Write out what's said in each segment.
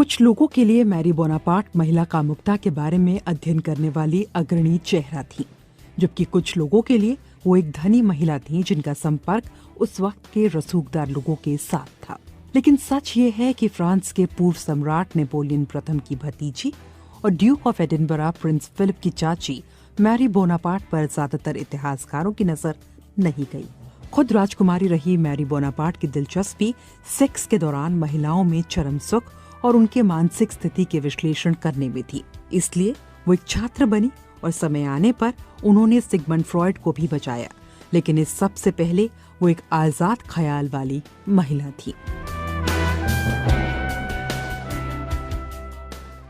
कुछ लोगों के लिए मैरी बोनापार्ट महिला कामुकता के बारे में अध्ययन करने वाली अग्रणी चेहरा थी, जबकि कुछ लोगों के लिए वो एक धनी महिला थी जिनका संपर्क उस वक्त के रसूखदार लोगों के साथ था। लेकिन सच ये है कि फ्रांस के पूर्व सम्राट नेपोलियन प्रथम की भतीजी और Duke of Edinburgh Prince Philip की चाची मैरी बोनापार्ट पर ज्यादातर इतिहासकारों की नजर नहीं गई। खुद राजकुमारी रही मैरी बोनापार्ट की दिलचस्पी सेक्स के दौरान महिलाओं में चरम सुख और उनके मानसिक स्थिति के विश्लेषण करने में थी। इसलिए वो एक छात्र बनी और समय आने पर उन्होंने सिगमंड फ्रॉयड को भी बचाया। लेकिन इस सब से पहले वो एक आजाद ख्याल वाली महिला थी।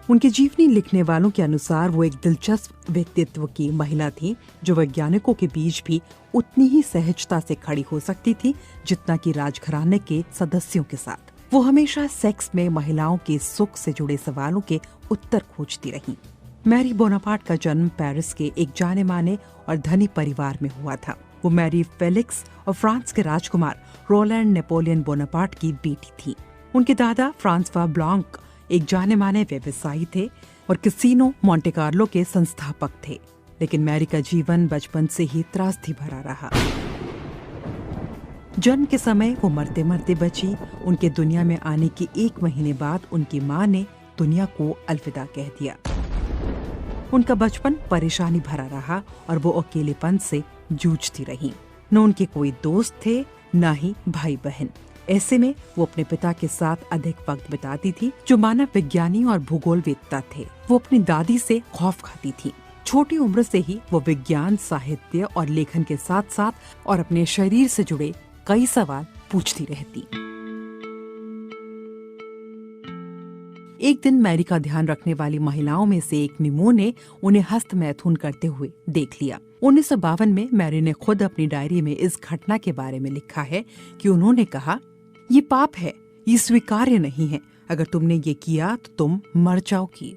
उनकी जीवनी लिखने वालों के अनुसार वो एक दिलचस्प व्यक्तित्व की महिला थी, जो वैज्ञानिकों के बीच भी उतनी ही सहजता से खड़ी हो सकती थी जितना कि राजघराने के सदस्यों के साथ। वो हमेशा सेक्स में महिलाओं के सुख से जुड़े सवालों के उत्तर खोजती रही। मैरी बोनापार्ट का जन्म पेरिस के एक जाने माने और धनी परिवार में हुआ था। वो मैरी फेलिक्स और फ्रांस के राजकुमार रोलैंड नेपोलियन बोनापार्ट की बेटी थी। उनके दादा फ्रांसवा ब्लांक एक जाने माने व्यवसायी थे और कैसीनो मोंटे कार्लो के संस्थापक थे। लेकिन मैरी का जीवन बचपन से ही त्रासदी भरा रहा। जन्म के समय वो मरते मरते बची। उनके दुनिया में आने के 1 महीने बाद उनकी माँ ने दुनिया को अलविदा कह दिया। उनका बचपन परेशानी भरा रहा और वो अकेलेपन से जूझती रही। न उनके कोई दोस्त थे, न ही भाई बहन। ऐसे में वो अपने पिता के साथ अधिक वक्त बिताती थी, जो मानव विज्ञानी और भूगोलवेत्ता थे। वो अपनी दादी से खौफ खाती थी। छोटी उम्र से ही वो विज्ञान, साहित्य और लेखन के साथ साथ और अपने शरीर से जुड़े कई सवाल पूछती रहती। एक दिन मैरी का ध्यान रखने वाली महिलाओं में से एक मिमो ने उन्हें हस्त मैथुन करते हुए देख लिया। 1952 में मैरी ने खुद अपनी डायरी में इस घटना के बारे में लिखा है कि उन्होंने कहा, ये पाप है, ये स्वीकार्य नहीं है। अगर तुमने ये किया तो तुम मर जाओगी।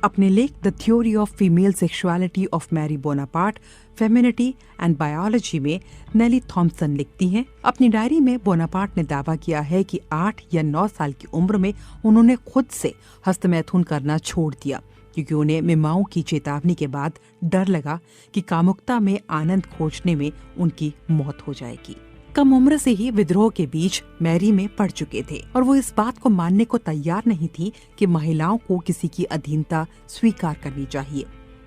अपने लेख the theory of female sexuality of Marie Bonaparte, femininity and biology में नेली थॉम्पसन लिखती हैं, अपनी डायरी में बोनापार्ट ने दावा किया है कि 8 या 9 साल की उम्र में उन्होंने खुद से हस्तमैथुन करना छोड़ दिया, क्योंकि उन्हें मिमाओं की चेतावनी के बाद डर लगा कि कामुकता में आनंद खोजने में उनकी मौत हो जाएगी। कम उम्र से ही विद्रोह के बीच मैरी में पड़ चुके थे और वो इस बात को मानने को तैयार नहीं थी कि महिलाओं को किसी की अधीनता स्वीकार करनी चाहिए।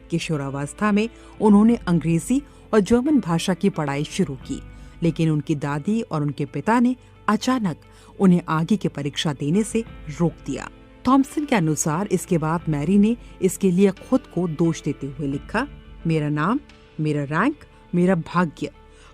किशोरावस्था में उन्होंने अंग्रेजी और जर्मन भाषा की पढ़ाई शुरू की, लेकिन उनकी दादी और उनके पिता ने अचानक उन्हें आगे की परीक्षा देने से रोक दिया। थॉम्पसन के अनुसार इसके बाद मैरी ने इसके लिए खुद को दोष देते हुए लिखा, मेरा नाम, मेरा रैंक, मेरा भाग्य,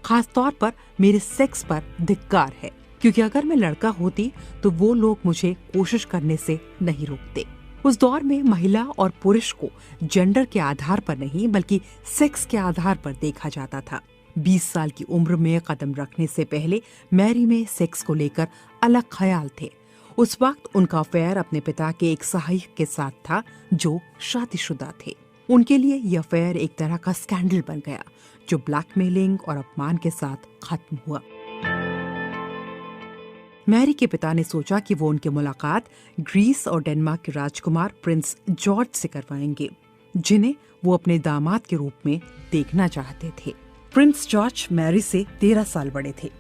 खास तौर पर मेरे सेक्स पर धिक्कार है, क्योंकि अगर मैं लड़का होती तो वो लोग मुझे कोशिश करने से नहीं रोकते। उस दौर में महिला और पुरुष को जेंडर के आधार पर नहीं बल्कि सेक्स के आधार पर देखा जाता था। 20 साल की उम्र में कदम रखने से पहले मैरी में सेक्स को लेकर अलग ख्याल थे। उस वक्त उनका अफेयर अपने पिता के एक सहायक के साथ था जो शादीशुदा थे। उनके लिए यह अफेयर एक तरह का स्कैंडल बन गया, जो ब्लैकमेलिंग और अपमान के साथ खत्म हुआ। मैरी के पिता ने सोचा कि वो उनकी मुलाकात ग्रीस और डेनमार्क के राजकुमार प्रिंस जॉर्ज से करवाएंगे, जिन्हें वो अपने दामाद के रूप में देखना चाहते थे। प्रिंस जॉर्ज मैरी से 13 साल बड़े थे।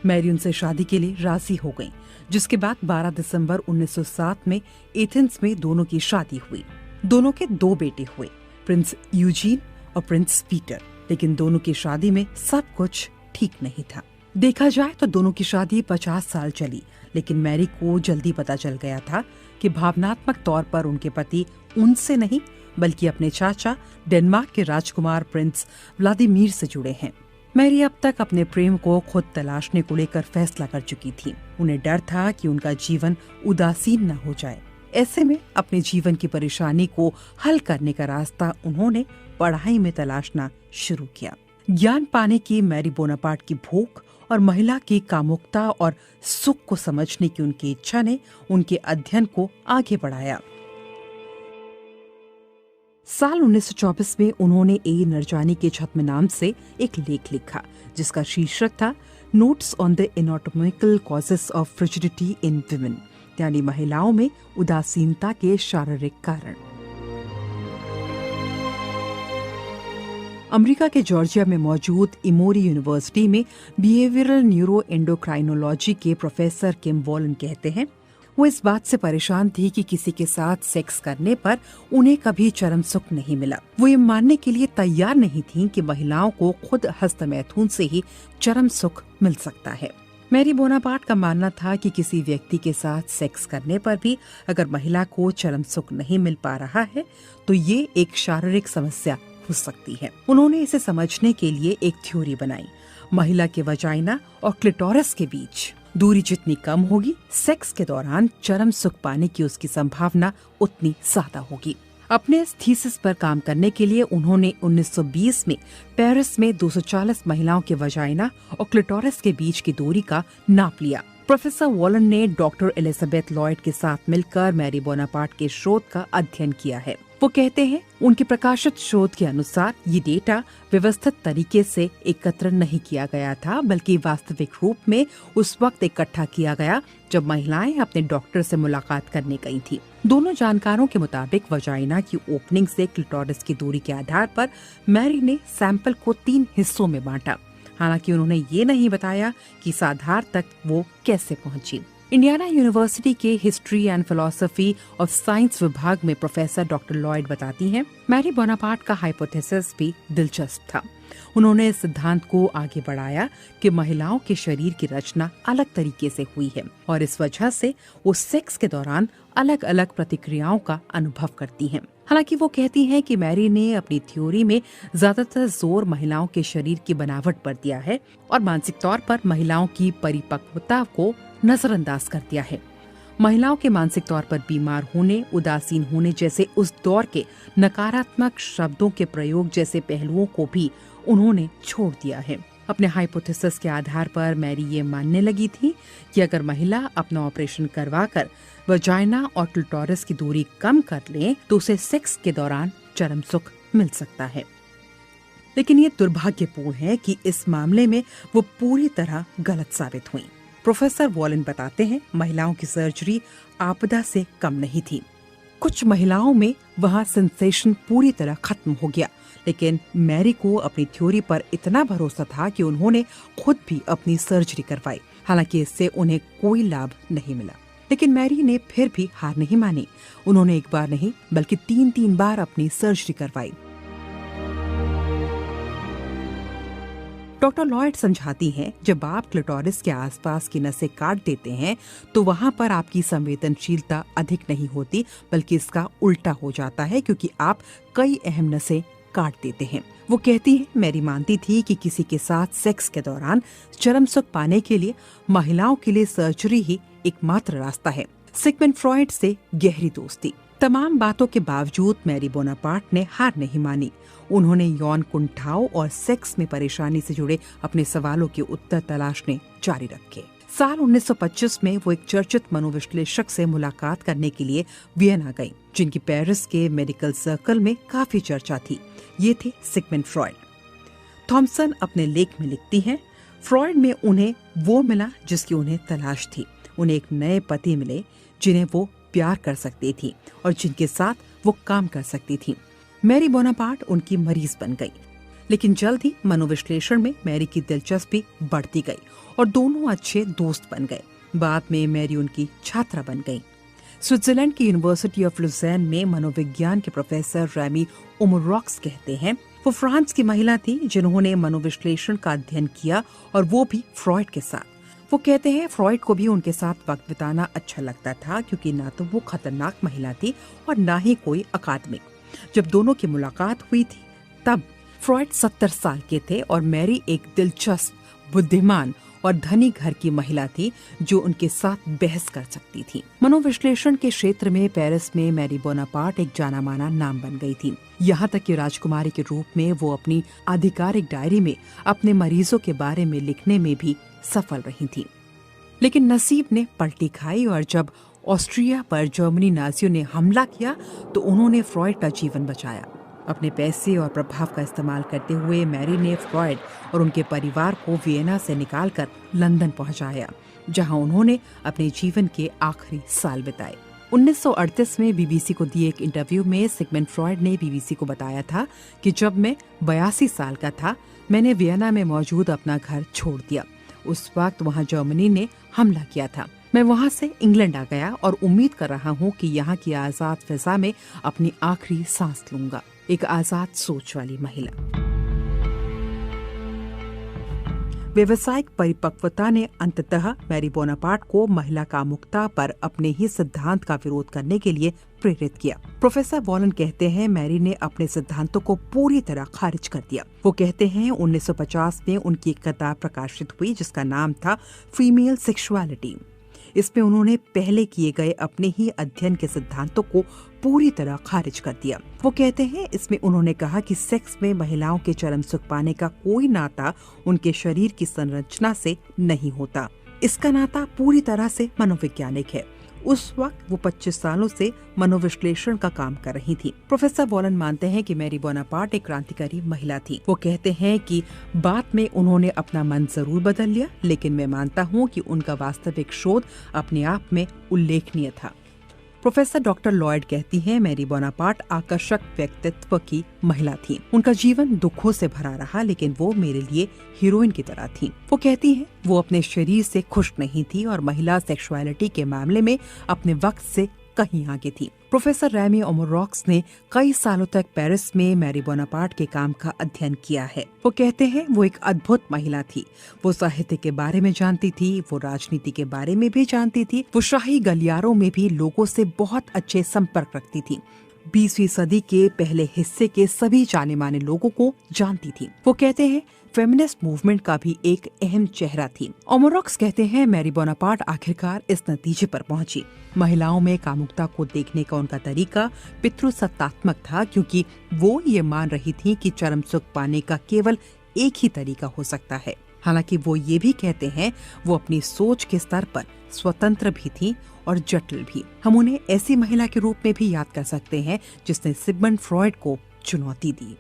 मैरी उनसे शादी के लिए राजी हो गईं, जिसके बाद 12 दिसंबर 1907 में एथेंस में दोनों की शादी हुई। दोनों के 2 बेटे हुए, प्रिंस यूजीन और प्रिंस पीटर। लेकिन दोनों की शादी में सब कुछ ठीक नहीं था। देखा जाए तो दोनों की शादी 50 साल चली, लेकिन मैरी को जल्दी पता चल गया था कि भावनात्मक तौर पर उनके पति उनसे नहीं बल्कि अपने चाचा डेनमार्क के राजकुमार प्रिंस व्लादिमीर से जुड़े हैं। मैरी अब तक अपने प्रेम को खुद तलाशने को लेकर फैसला कर चुकी थी। उन्हें डर था कि उनका जीवन उदासीन न हो जाए। ऐसे में अपने जीवन की परेशानी को हल करने का रास्ता उन्होंने पढ़ाई में तलाशना शुरू किया। ज्ञान पाने की मैरी बोनापार्ट की भूख और महिला की कामुकता और सुख को समझने की उनकी इच्छा ने उनके अध्ययन को आगे बढ़ाया। साल 1924 में उन्होंने ए नरजानी के छद्म नाम से एक लेख लिखा जिसका शीर्षक था notes on the anatomical causes of frigidity in women, यानी महिलाओं में उदासीनता के शारीरिक कारण। अमेरिका के जॉर्जिया में मौजूद इमोरी यूनिवर्सिटी में बिहेवियरल न्यूरो एंडोक्राइनोलॉजी के प्रोफेसर किम वॉलन कहते हैं, वो इस बात से परेशान थी कि किसी के साथ सेक्स करने पर उन्हें कभी चरम सुख नहीं मिला। वो ये मानने के लिए तैयार नहीं थीं कि महिलाओं को खुद हस्तमैथुन से ही चरम सुख मिल सकता है। मैरी बोनापार्ट का मानना था कि किसी व्यक्ति के साथ सेक्स करने पर भी अगर महिला को चरम सुख नहीं मिल पा रहा है तो ये एक शारीरिक समस्या हो सकती है। उन्होंने इसे समझने के लिए एक थ्योरी बनाई। महिला के वजाइना और क्लिटोरस के बीच दूरी जितनी कम होगी, सेक्स के दौरान चरम सुख पाने की उसकी संभावना उतनी ज्यादा होगी। अपने इस थीसिस पर काम करने के लिए उन्होंने 1920 में पेरिस में 240 महिलाओं के वजाइना और क्लिटोरस के बीच की दूरी का नाप लिया। प्रोफेसर वॉलन ने डॉक्टर एलिजाबेथ लॉयड के साथ मिलकर मैरी बोनापार्ट के शोध का अध्ययन किया है। वो कहते हैं, उनके प्रकाशित शोध के अनुसार ये डेटा व्यवस्थित तरीके से एकत्र नहीं किया गया था, बल्कि वास्तविक रूप में उस वक्त इकट्ठा किया गया जब महिलाएं अपने डॉक्टर से मुलाकात करने गई थी। दोनों जानकारों के मुताबिक वजाइना की ओपनिंग से क्लिटोरिस की दूरी के आधार पर मैरी ने सैंपल को 3 हिस्सों में बांटा। हालांकि उन्होंने ये नहीं बताया कि इस आधार तक वो कैसे पहुंची। इंडियाना यूनिवर्सिटी के history and philosophy of science विभाग में प्रोफेसर डॉक्टर लॉयड बताती हैं, मैरी बोनापार्ट का हाइपोथेसिस भी दिलचस्प था। उन्होंने इस सिद्धांत को आगे बढ़ाया कि महिलाओं के शरीर की रचना अलग तरीके से हुई है और इस वजह से वो सेक्स के दौरान अलग अलग प्रतिक्रियाओं का अनुभव करती हैं। हालांकि वो कहती हैं कि मैरी ने अपनी थ्योरी में ज्यादातर जोर महिलाओं के शरीर की बनावट पर दिया है और मानसिक तौर पर महिलाओं की परिपक्वता को नजरअंदाज कर दिया है। महिलाओं के मानसिक तौर पर बीमार होने, उदासीन होने जैसे उस दौर के नकारात्मक शब्दों के प्रयोग जैसे पहलुओं को भी उन्होंने छोड़ दिया है। अपने हाइपोथेसिस के आधार पर मैरी ये मानने लगी थी कि अगर महिला अपना ऑपरेशन करवाकर वजाइना और क्लिटोरिस की दूरी कम कर ले तो उसे सेक्स के दौरान चरम सुख मिल सकता है। लेकिन ये दुर्भाग्यपूर्ण है कि इस मामले में वो पूरी तरह गलत साबित हुई। प्रोफेसर वॉलन बताते हैं, महिलाओं की सर्जरी आपदा से कम नहीं थी। कुछ महिलाओं में वहाँ सेंसेशन पूरी तरह खत्म हो गया, लेकिन मैरी को अपनी थ्योरी पर इतना भरोसा था कि उन्होंने खुद भी अपनी सर्जरी करवाई। हालांकि इससे उन्हें कोई लाभ नहीं मिला, लेकिन मैरी ने फिर भी हार नहीं मानी। उन्होंने एक बार नहीं बल्कि 3 बार अपनी सर्जरी करवाई। डॉक्टर लॉयड समझाती हैं, जब आप क्लिटोरिस के आसपास की नसें काट देते हैं तो वहां पर आपकी संवेदनशीलता अधिक नहीं होती, बल्कि इसका उल्टा हो जाता है क्योंकि आप कई अहम नसें काट देते हैं। वो कहती है, मैरी मानती थी कि किसी के साथ सेक्स के दौरान चरम सुख पाने के लिए महिलाओं के लिए सर्जरी ही एकमात्र रास्ता है। सिगमंड फ्रॉइड से गहरी दोस्ती। तमाम बातों के बावजूद मैरी बोनापार्ट ने हार नहीं मानी। उन्होंने यौन कुंठाओं और सेक्स में परेशानी से जुड़े अपने सवालों के उत्तर तलाशने जारी रखे। साल 1925 में वो एक चर्चित मनोविश्लेषक से मुलाकात करने के लिए वियना गई, जिनकी पेरिस के मेडिकल सर्कल में काफी चर्चा थी। ये थे सिगमंड फ्रॉइड। थॉम्सन अपने लेख में लिखती हैं, फ्रॉइड में उन्हें वो मिला जिसकी उन्हें तलाश थी। उन्हें एक नए पति मिले जिन्हें वो प्यार कर सकती थी और जिनके साथ वो काम कर सकती थी। मैरी बोनापार्ट उनकी मरीज बन गई, लेकिन जल्द ही मनोविश्लेषण में मैरी की दिलचस्पी बढ़ती गई और दोनों अच्छे दोस्त बन गए। बाद में मैरी उनकी छात्रा बन गई। स्विट्जरलैंड की यूनिवर्सिटी ऑफ लुसेन में मनोविज्ञान के प्रोफेसर रेमी उमरॉक्स कहते हैं, वो फ्रांस की महिला थी जिन्होंने मनोविश्लेषण का अध्ययन किया और वो भी फ्रॉइड के साथ। वो कहते हैं, फ्रॉइड को भी उनके साथ वक्त बिताना अच्छा लगता था क्योंकि ना तो वो खतरनाक महिला थी और ना ही कोई अकादमिक। जब दोनों की मुलाकात हुई थी तब फ्रॉइड 70 साल के थे और मैरी एक दिलचस्प, बुद्धिमान और धनी घर की महिला थी जो उनके साथ बहस कर सकती थी। मनोविश्लेषण के क्षेत्र में पेरिस में मैरी बोनापार्ट एक जाना माना नाम बन गई थी। यहाँ तक कि राजकुमारी के रूप में वो अपनी आधिकारिक डायरी में अपने मरीजों के बारे में लिखने में भी सफल रही थी। लेकिन नसीब ने पलटी खाई और जब ऑस्ट्रिया पर जर्मनी नाजियों ने हमला किया तो उन्होंने फ्रॉइड का जीवन बचाया। अपने पैसे और प्रभाव का इस्तेमाल करते हुए मैरी ने फ्रॉयड और उनके परिवार को वियना से निकालकर लंदन पहुंचाया, जहां उन्होंने अपने जीवन के आखिरी साल बिताए। 1938 में बीबीसी को दिए एक इंटरव्यू में सिगमंड फ्रॉयड ने बीबीसी को बताया था कि जब मैं 82 साल का था, मैंने वियना में मौजूद अपना घर छोड़ दिया। उस वक्त वहां जर्मनी ने हमला किया था। मैं वहां से इंग्लैंड आ गया और उम्मीद कर रहा हूं कि यहाँ की आजाद फिजा में अपनी आखिरी सांस लूंगा। एक आजाद सोच वाली महिला। व्यावसायिक परिपक्वता ने अंततः मैरी बोनापार्ट को महिला कामुकता पर अपने ही सिद्धांत का विरोध करने के लिए प्रेरित किया। प्रोफेसर वॉलन कहते हैं, मैरी ने अपने सिद्धांतों को पूरी तरह खारिज कर दिया। वो कहते हैं 1950 में उनकी एक किताब प्रकाशित हुई जिसका नाम था फीमेल सेक्सुअलिटी। इसमें उन्होंने पहले किए गए अपने ही अध्ययन के सिद्धांतों को पूरी तरह खारिज कर दिया। वो कहते हैं, इसमें उन्होंने कहा कि सेक्स में महिलाओं के चरम सुख पाने का कोई नाता उनके शरीर की संरचना से नहीं होता। इसका नाता पूरी तरह से मनोवैज्ञानिक है। उस वक्त वो 25 सालों से मनोविश्लेषण का काम कर रही थी। प्रोफेसर वॉलन मानते हैं कि मैरी बोनापार्ट एक क्रांतिकारी महिला थी। वो कहते हैं कि बाद में उन्होंने अपना मन जरूर बदल लिया, लेकिन मैं मानता हूँ कि उनका वास्तविक शोध अपने आप में उल्लेखनीय था। प्रोफेसर डॉक्टर लॉयड कहती हैं, मैरी बोनापार्ट आकर्षक व्यक्तित्व की महिला थी। उनका जीवन दुखों से भरा रहा, लेकिन वो मेरे लिए हीरोइन की तरह थी। वो कहती हैं, वो अपने शरीर से खुश नहीं थी और महिला सेक्सुअलिटी के मामले में अपने वक्त से कहीं आगे थी। प्रोफेसर रैमी ओमोरॉक्स ने कई सालों तक पेरिस में मैरी बोनापार्ट के काम का अध्ययन किया है। वो कहते हैं, वो एक अद्भुत महिला थी। वो साहित्य के बारे में जानती थी, वो राजनीति के बारे में भी जानती थी, वो शाही गलियारों में भी लोगों से बहुत अच्छे संपर्क रखती थी। 20वीं सदी के पहले हिस्से के सभी जाने माने लोगों को जानती थी। वो कहते हैं, फेमिनिस्ट मूवमेंट का भी एक अहम चेहरा थी। ओमोरॉक्स कहते हैं, मैरी बोनापार्ट आखिरकार इस नतीजे पर पहुंची। महिलाओं में कामुकता को देखने का उनका तरीका पितृसत्तात्मक था, क्योंकि वो ये मान रही थी कि चरम सुख पाने का केवल एक ही तरीका हो सकता है। हालांकि वो ये भी कहते हैं, वो अपनी सोच के स्तर पर स्वतंत्र भी थी और जटिल भी। हम उन्हें ऐसी महिला के रूप में भी याद कर सकते हैं जिसने सिगमंड फ्रॉयड को चुनौती दी।